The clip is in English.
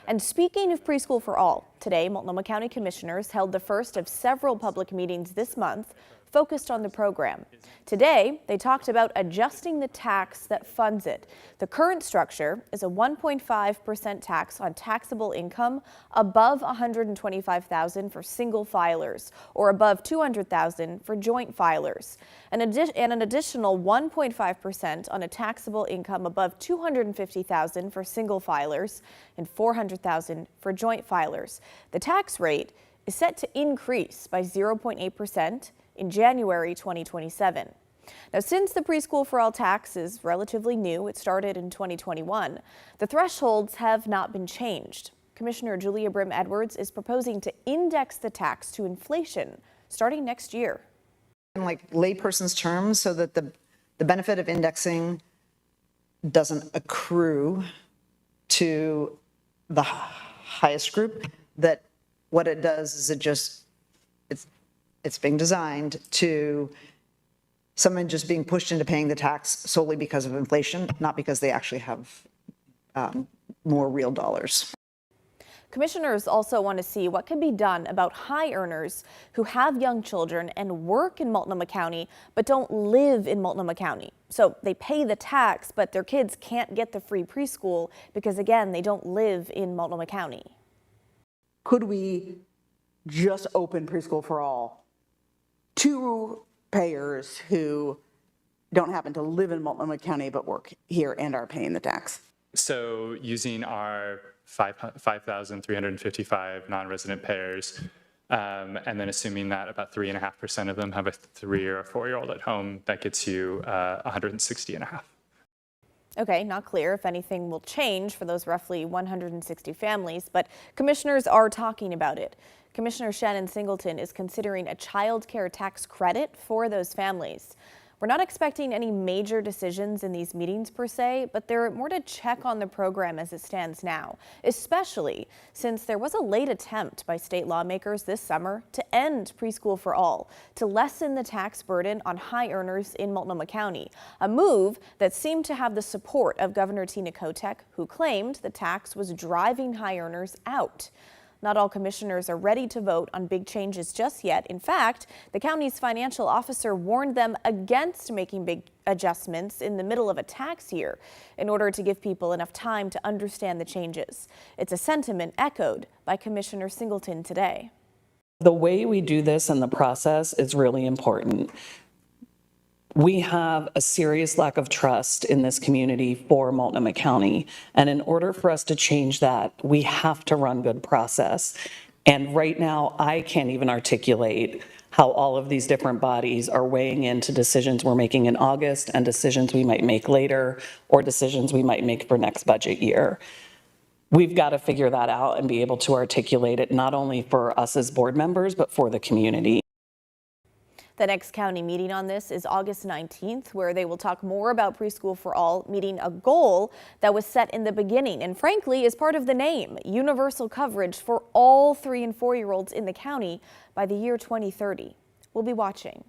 And speaking of Preschool for All, today Multnomah County Commissioners held the first of several public meetings this month focused on the program. Today, they talked about adjusting the tax that funds it. The current structure is a 1.5% tax on taxable income above $125,000 for single filers or above $200,000 for joint filers, and an additional 1.5% on a taxable income above $250,000 for single filers and $400,000 for joint filers. The tax rate is set to increase by 0.8% in January 2027. Now, since the Preschool for All tax is relatively new, it started in 2021, the thresholds have not been changed. Commissioner Julia Brim-Edwards is proposing to index the tax to inflation starting next year. In like layperson's terms, so that the benefit of indexing doesn't accrue to the highest group, that what it does is it's being designed to someone just being pushed into paying the tax solely because of inflation, not because they actually have more real dollars. Commissioners also want to see what can be done about high earners who have young children and work in Multnomah County but don't live in Multnomah County. So they pay the tax, but their kids can't get the free preschool because, again, they don't live in Multnomah County. Could we just open Preschool for All to payers who don't happen to live in Multnomah County but work here and are paying the tax? So using our 5,355 non-resident payers, and then assuming that about 3.5% of them have a 3 or a 4-year-old at home, that gets you 160.5. Okay, not clear if anything will change for those roughly 160 families, but commissioners are talking about it. Commissioner Shannon Singleton is considering a child care tax credit for those families. We're not expecting any major decisions in these meetings per se, but they're more to check on the program as it stands now, especially since there was a late attempt by state lawmakers this summer to end Preschool for All, to lessen the tax burden on high earners in Multnomah County, a move that seemed to have the support of Governor Tina Kotek, who claimed the tax was driving high earners out. Not all commissioners are ready to vote on big changes just yet. In fact, the county's financial officer warned them against making big adjustments in the middle of a tax year in order to give people enough time to understand the changes. It's a sentiment echoed by Commissioner Singleton today. The way we do this and the process is really important. We have a serious lack of trust in this community for Multnomah County. And in order for us to change that, we have to run good process. And right now, I can't even articulate how all of these different bodies are weighing into decisions we're making in August and decisions we might make later or decisions we might make for next budget year. We've got to figure that out and be able to articulate it not only for us as board members, but for the community. The next county meeting on this is August 19th, where they will talk more about Preschool for All, meeting a goal that was set in the beginning and frankly is part of the name, universal coverage for all 3- and 4-year-olds in the county by the year 2030. We'll be watching.